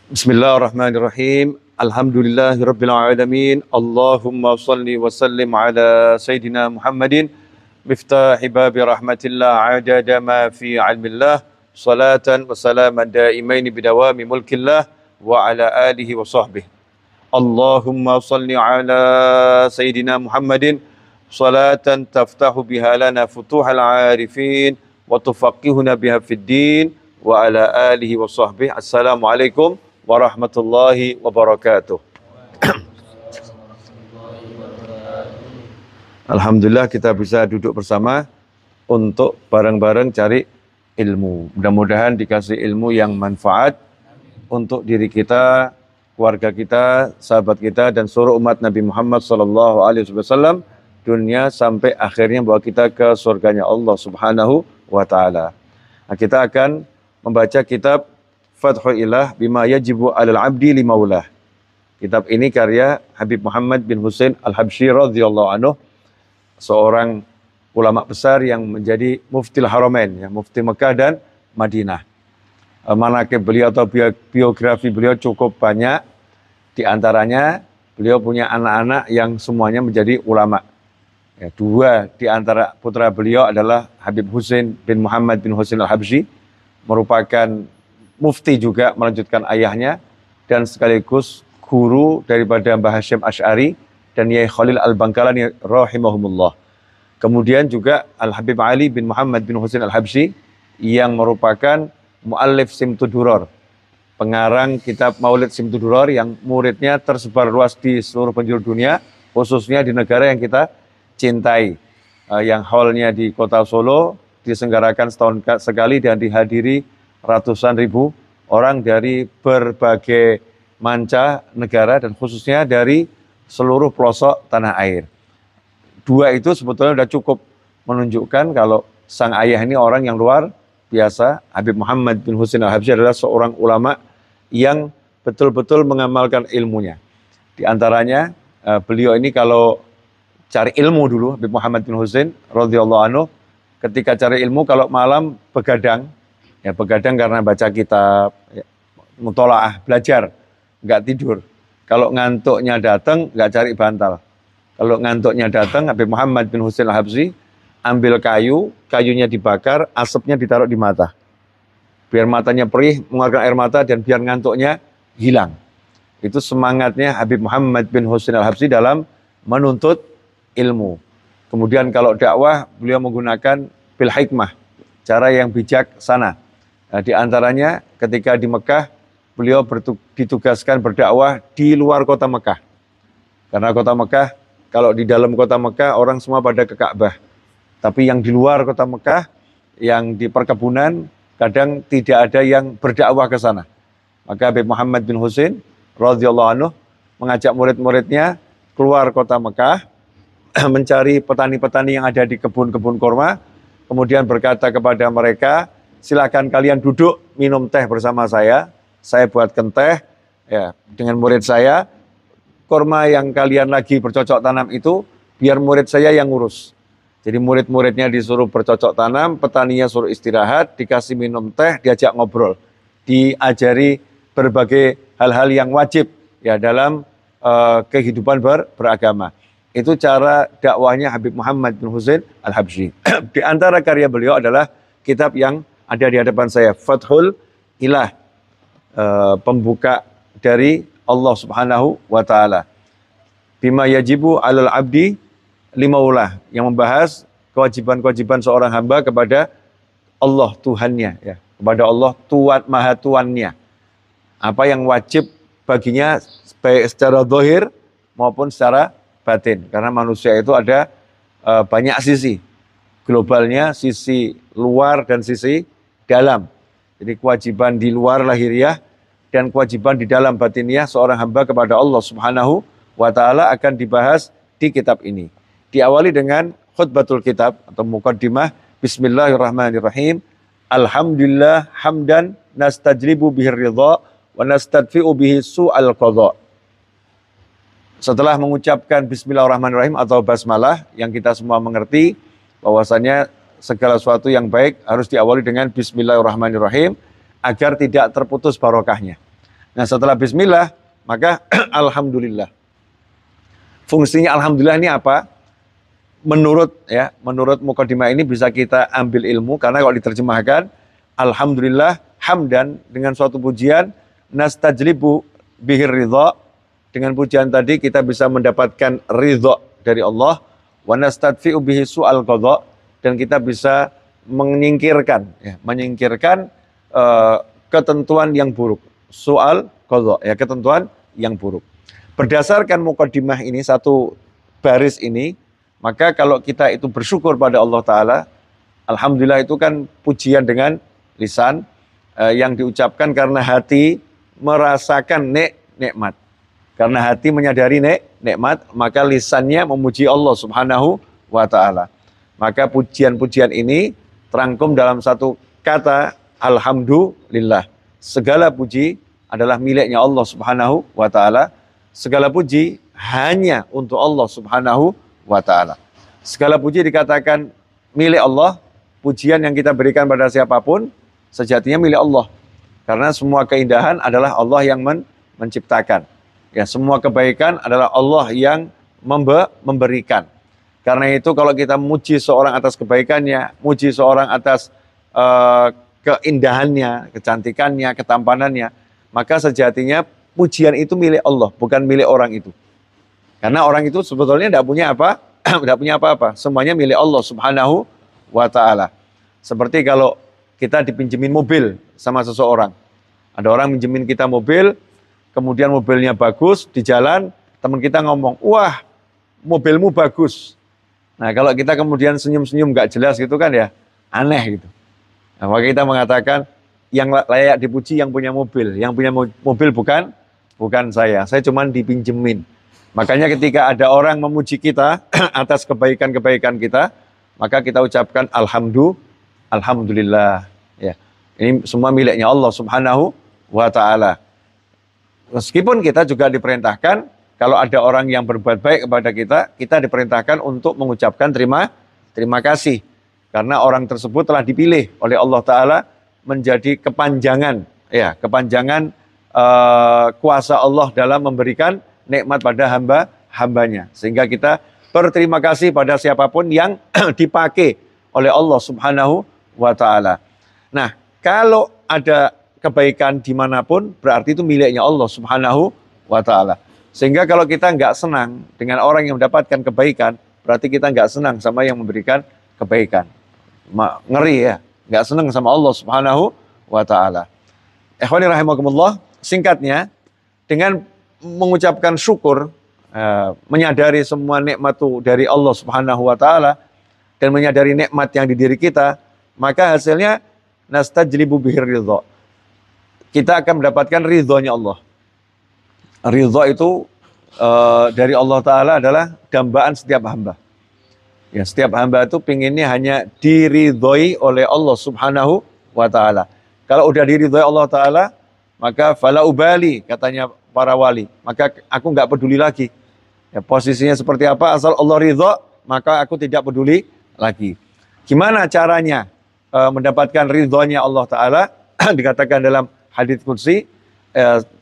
Bismillahirrahmanirrahim. Alhamdulillahirabbil alamin. Allahumma shalli wa sallim ala sayidina Muhammadin miftahi babi rahmatillah adada ma fi ilmillah salatan wa salaman daimaini bidawami mulkillah wa ala alihi wa sahbihi. Allahumma shalli ala sayidina Muhammadin salatan taftahu biha lana futuhal arifin wa tufaqihuna biha fid din wa ala alihi wa sahbihi. Assalamualaikum warahmatullahi wabarakatuh. Alhamdulillah kita bisa duduk bersama untuk bareng-bareng cari ilmu. Mudah-mudahan dikasih ilmu yang manfaat untuk diri kita, keluarga kita, sahabat kita, dan seluruh umat Nabi Muhammad SAW dunia sampai akhirnya bawa kita ke surganya Allah Subhanahu wa Ta'ala. Nah, kita akan membaca kitab Fathul Ilah bima yajibu alal abdi limaulah. Kitab ini karya Habib Muhammad bin Husain Al-Habsyi radhiyallahu anhu, seorang ulama besar yang menjadi muftil haramain, ya, mufti Mekah dan Madinah. Manaqib beliau atau biografi beliau cukup banyak. Di antaranya beliau punya anak-anak yang semuanya menjadi ulama. Ya, dua di antara putra beliau adalah Habib Husain bin Muhammad bin Husain Al-Habsyi, merupakan mufti juga melanjutkan ayahnya dan sekaligus guru daripada Mbah Hasyim Asy'ari dan Yai Khalil Al-Bangkalani rahimahumullah. Kemudian juga Al-Habib Ali bin Muhammad bin Husain Al-Habsyi yang merupakan muallif Simtud Duror, pengarang kitab Maulid Simtud Duror yang muridnya tersebar luas di seluruh penjuru dunia, khususnya di negara yang kita cintai. Yang hallnya di kota Solo diselenggarakan setahun sekali dan dihadiri ratusan ribu orang dari berbagai manca negara dan khususnya dari seluruh pelosok tanah air. Dua itu sebetulnya sudah cukup menunjukkan kalau sang ayah ini orang yang luar biasa. Habib Muhammad bin Husain Al-Habsyi adalah seorang ulama yang betul-betul mengamalkan ilmunya. Di antaranya beliau ini kalau cari ilmu dulu, Habib Muhammad bin Husain radhiyallahu anhu, ketika cari ilmu kalau malam begadang, ya begadang karena baca kitab, ya, mutolaah, belajar, nggak tidur. Kalau ngantuknya datang, nggak cari bantal. Kalau ngantuknya datang, Habib Muhammad bin Husain Al-Habsyi ambil kayu, kayunya dibakar, asapnya ditaruh di mata. Biar matanya perih, mengeluarkan air mata, dan biar ngantuknya hilang. Itu semangatnya Habib Muhammad bin Husain Al-Habsyi dalam menuntut ilmu. Kemudian kalau dakwah, beliau menggunakan bil hikmah, cara yang bijaksana. Nah, di antaranya ketika di Mekah, beliau ditugaskan berdakwah di luar kota Mekah. Karena kota Mekah, kalau di dalam kota Mekah, orang semua pada ke Ka'bah. Tapi yang di luar kota Mekah, yang di perkebunan, kadang tidak ada yang berdakwah ke sana. Maka Habib Muhammad bin Husain radhiyallahu anhu mengajak murid-muridnya keluar kota Mekah, mencari petani-petani yang ada di kebun-kebun kurma, kemudian berkata kepada mereka, silakan kalian duduk minum teh bersama saya buatkan teh ya dengan murid saya. Kurma yang kalian lagi bercocok tanam itu biar murid saya yang ngurus. Jadi murid-muridnya disuruh bercocok tanam, petaninya suruh istirahat, dikasih minum teh, diajak ngobrol, diajari berbagai hal-hal yang wajib ya dalam kehidupan beragama. Itu cara dakwahnya Habib Muhammad bin Husain Al-Habsyi. Di antara karya beliau adalah kitab yang ada di hadapan saya, Fathul Ilah, pembuka dari Allah Subhanahu wa Ta'ala. Bima yajibu alal abdi limaulah, yang membahas kewajiban-kewajiban seorang hamba kepada Allah Tuhannya, ya, kepada Allah Tuhan Maha Tuannya. Apa yang wajib baginya baik secara zahir maupun secara batin. Karena manusia itu ada banyak sisi. Globalnya, sisi luar dan sisi dalam. Jadi kewajiban di luar lahiriah dan kewajiban di dalam batiniah seorang hamba kepada Allah Subhanahu wa Ta'ala akan dibahas di kitab ini. Diawali dengan khutbatul kitab atau muqaddimah. Bismillahirrahmanirrahim. Alhamdulillah hamdan nastajlibu bihir ridha wa nastadfi'u bihi su'al qadha. Setelah mengucapkan Bismillahirrahmanirrahim atau basmalah yang kita semua mengerti bahwasanya segala sesuatu yang baik harus diawali dengan Bismillahirrahmanirrahim agar tidak terputus barokahnya. Nah setelah bismillah, maka alhamdulillah. Fungsinya alhamdulillah ini apa? Menurut mukadimah ini bisa kita ambil ilmu, karena kalau diterjemahkan alhamdulillah hamdan, dengan suatu pujian, nastajlibu bihir ridha, dengan pujian tadi kita bisa mendapatkan ridha dari Allah, wa nastadfi'u bihi su'al qadha, dan kita bisa menyingkirkan ketentuan yang buruk. Su'al qadha, ketentuan yang buruk. Berdasarkan mukadimah ini, satu baris ini, maka kalau kita itu bersyukur pada Allah Ta'ala, alhamdulillah itu kan pujian dengan lisan, yang diucapkan karena hati merasakan nikmat. Karena hati menyadari nikmat, maka lisannya memuji Allah Subhanahu wa Ta'ala. Maka pujian-pujian ini terangkum dalam satu kata, alhamdulillah. Segala puji adalah miliknya Allah Subhanahu wa Ta'ala. Segala puji hanya untuk Allah Subhanahu wa Ta'ala. Segala puji dikatakan milik Allah. Pujian yang kita berikan pada siapapun sejatinya milik Allah. Karena semua keindahan adalah Allah yang menciptakan. Ya, semua kebaikan adalah Allah yang memberikan. Karena itu kalau kita muji seorang atas kebaikannya, muji seorang atas keindahannya, kecantikannya, ketampanannya, maka sejatinya pujian itu milik Allah, bukan milik orang itu. Karena orang itu sebetulnya tidak punya apa, tidak punya apa-apa. Semuanya milik Allah Subhanahu wa Ta'ala. Seperti kalau kita dipinjemin mobil sama seseorang. Ada orang minjemin kita mobil, kemudian mobilnya bagus, di jalan teman kita ngomong, wah mobilmu bagus. Nah kalau kita kemudian senyum-senyum gak jelas gitu kan ya, aneh gitu. Nah, maka kita mengatakan, yang layak dipuji yang punya mobil. Yang punya mobil bukan saya cuma dipinjemin. Makanya ketika ada orang memuji kita atas kebaikan-kebaikan kita, maka kita ucapkan alhamdulillah. Ya. Ini semua miliknya Allah Subhanahu wa Ta'ala. Meskipun kita juga diperintahkan, kalau ada orang yang berbuat baik kepada kita, kita diperintahkan untuk mengucapkan terima kasih. Karena orang tersebut telah dipilih oleh Allah Ta'ala menjadi kepanjangan kuasa Allah dalam memberikan nikmat pada hambanya. Sehingga kita berterima kasih pada siapapun yang dipakai oleh Allah Subhanahu wa Ta'ala. Nah, kalau ada kebaikan dimanapun, berarti itu miliknya Allah Subhanahu wa Ta'ala. Sehingga kalau kita nggak senang dengan orang yang mendapatkan kebaikan, berarti kita nggak senang sama yang memberikan kebaikan. Ngeri ya, nggak senang sama Allah Subhanahu wa Ta'ala. Ikhwani rahimakumullah, singkatnya, dengan mengucapkan syukur, menyadari semua nikmat itu dari Allah Subhanahu wa Ta'ala, dan menyadari nikmat yang di diri kita, maka hasilnya nastajlibu bihir ridha. Kita akan mendapatkan ridhonya Allah. Ridha itu dari Allah Ta'ala adalah dambaan setiap hamba. Ya, setiap hamba itu pinginnya hanya diridhoi oleh Allah Subhanahu wa Ta'ala. Kalau udah diridhoi Allah Ta'ala, maka fala ubali, katanya para wali, maka aku nggak peduli lagi. Ya, posisinya seperti apa, asal Allah ridho, maka aku tidak peduli lagi. Gimana caranya mendapatkan ridhonya Allah Ta'ala? Dikatakan dalam hadits qudsi,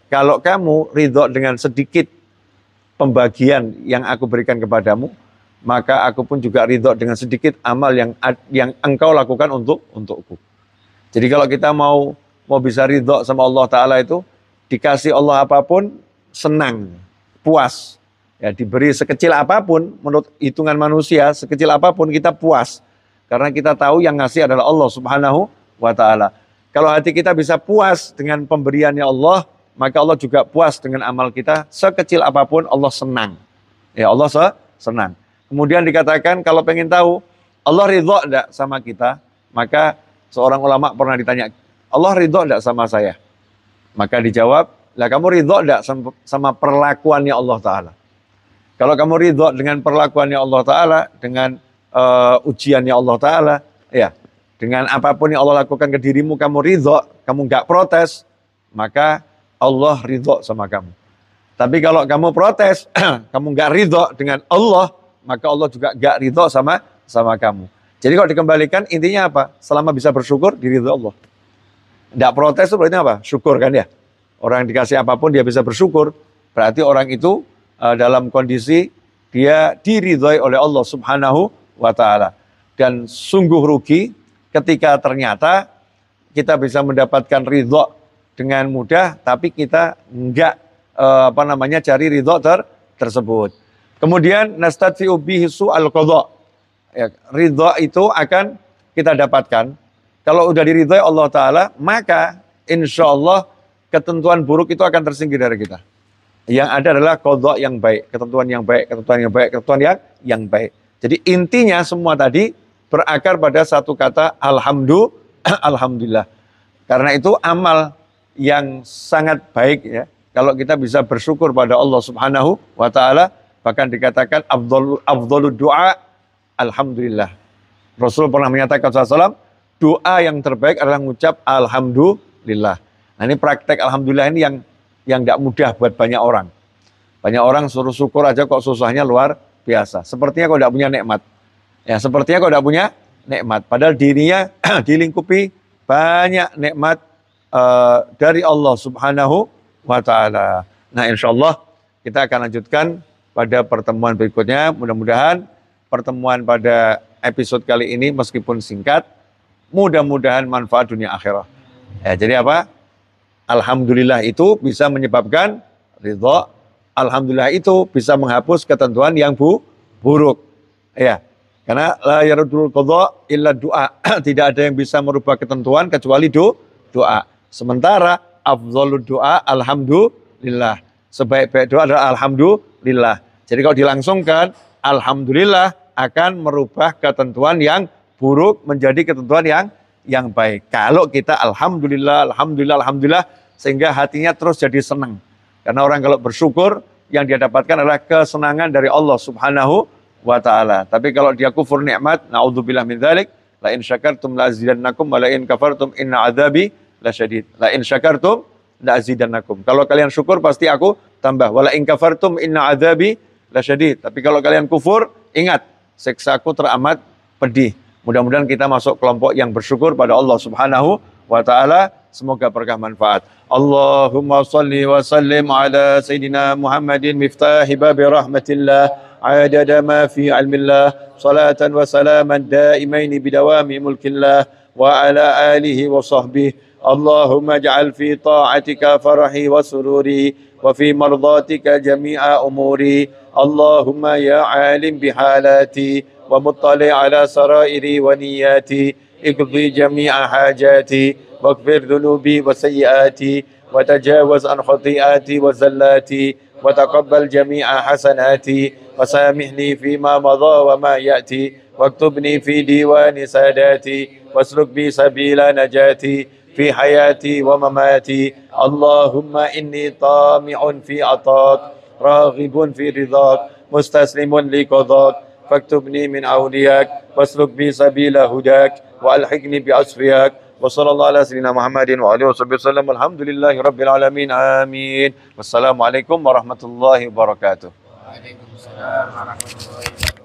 kalau kamu ridho dengan sedikit pembagian yang aku berikan kepadamu, maka aku pun juga ridho dengan sedikit amal yang engkau lakukan untukku. Jadi kalau kita mau bisa ridho sama Allah Ta'ala itu, dikasih Allah apapun, senang, puas. Ya, diberi sekecil apapun, menurut hitungan manusia, sekecil apapun kita puas. Karena kita tahu yang ngasih adalah Allah Subhanahu wa Ta'ala. Kalau hati kita bisa puas dengan pemberiannya Allah, maka Allah juga puas dengan amal kita. Sekecil apapun Allah senang. Ya, Allah senang. Kemudian dikatakan kalau pengen tahu Allah ridho enggak sama kita, maka seorang ulama pernah ditanya, Allah ridho enggak sama saya? Maka dijawab, lah kamu ridho enggak sama perlakuannya Allah Ta'ala? Kalau kamu ridho dengan perlakuannya Allah Ta'ala, dengan ujiannya Allah Ta'ala, ya, dengan apapun yang Allah lakukan ke dirimu, kamu ridho, kamu enggak protes, maka Allah ridho sama kamu. Tapi kalau kamu protes, kamu enggak ridho dengan Allah, maka Allah juga enggak ridho sama kamu. Jadi kalau dikembalikan, intinya apa? Selama bisa bersyukur, diridho Allah. Enggak protes itu berarti apa? Syukur kan ya? Orang yang dikasih apapun dia bisa bersyukur, berarti orang itu dalam kondisi dia diridhoi oleh Allah Subhanahu wa Ta'ala. Dan sungguh rugi ketika ternyata kita bisa mendapatkan ridho dengan mudah, tapi kita enggak cari ridho tersebut. Kemudian nastadfi'u bihi su'al qadha. Ya, ridho itu akan kita dapatkan kalau udah diridhoi Allah Ta'ala, maka insya Allah ketentuan buruk itu akan tersingkir dari kita. Yang ada adalah qadha yang baik, ketentuan yang baik, ketentuan yang baik, ketentuan yang baik. Jadi intinya semua tadi berakar pada satu kata alhamdulillah. Karena itu amal yang sangat baik ya. Kalau kita bisa bersyukur pada Allah Subhanahu wa Ta'ala, bahkan dikatakan afdhalud du'a alhamdulillah. Rasul pernah menyatakan SAW, doa yang terbaik adalah mengucap alhamdulillah. Nah ini praktek alhamdulillah ini yang tidak mudah buat banyak orang. Banyak orang suruh syukur aja kok susahnya luar biasa. Sepertinya kok tidak punya nikmat. Ya sepertinya kok tidak punya nikmat. Padahal dirinya dilingkupi banyak nikmat dari Allah Subhanahu wa Ta'ala. Nah insya Allah kita akan lanjutkan pada pertemuan berikutnya. Mudah-mudahan pertemuan pada episode kali ini meskipun singkat, mudah-mudahan manfaat dunia akhirah. Ya, jadi apa? Alhamdulillah itu bisa menyebabkan ridho. Alhamdulillah itu bisa menghapus ketentuan yang buruk. Ya, karena la yarudul qadha illa doa. Tidak ada yang bisa merubah ketentuan kecuali doa. Sementara afdhalud doa alhamdulillah. Sebaik-baik doa adalah alhamdulillah. Jadi kalau dilangsungkan, alhamdulillah akan merubah ketentuan yang buruk menjadi ketentuan yang baik. Kalau kita alhamdulillah sehingga hatinya terus jadi senang. Karena orang kalau bersyukur yang dia dapatkan adalah kesenangan dari Allah Subhanahu wa Ta'ala. Tapi kalau dia kufur nikmat, naudzubillah min dzalik, la in syakartum la azidannakum wa la in kafartum inna adzabi lasyadid. La in syakartum la azidannakum. Kalau kalian syukur pasti aku tambah. Wa la in kafartum inna adzabi lasyadid. Tapi kalau kalian kufur, ingat siksaku teramat pedih. Mudah-mudahan kita masuk kelompok yang bersyukur pada Allah Subhanahu wa Ta'ala. Semoga berkah manfaat. Allahumma salli wa sallim ala Sayyidina Muhammadin miftahi babi rahmatillah adada ma fi ilmillah salatan wa salaman daimaini bidawami mulkillah wa ala alihi wa sahbihi. Allahumma ja'al fi ta'atika farahi wa sururi wa fi mardatika jami'a umuri. Allahumma ya alim bihalati wa muttali ala sarairi wa niyati iqdi jami'a hajati واغفر ذنوبي وسيئاتي وتجاوز عن خطيئاتي وزلاتي وتقبل جميع حسناتي وسامحني فيما مضى وما يأتي واكتبني في ديوان ساداتي واسلك بي سبيل نجاتي في حياتي ومماتي. اللهم إني طامع في عطاك راغب في رضاك مستسلم لقضاك فاكتبني من أولياك واسلك بي سبيل هداك وألحقني بأصفياك. Wassallallahu ala sayyidina Muhammadin wa alihi wasallam. Alhamdulillahi rabbil alamin. Amin. Wassalamualaikum warahmatullahi wabarakatuh. Waalaikumsalam warahmatullahi wabarakatuh.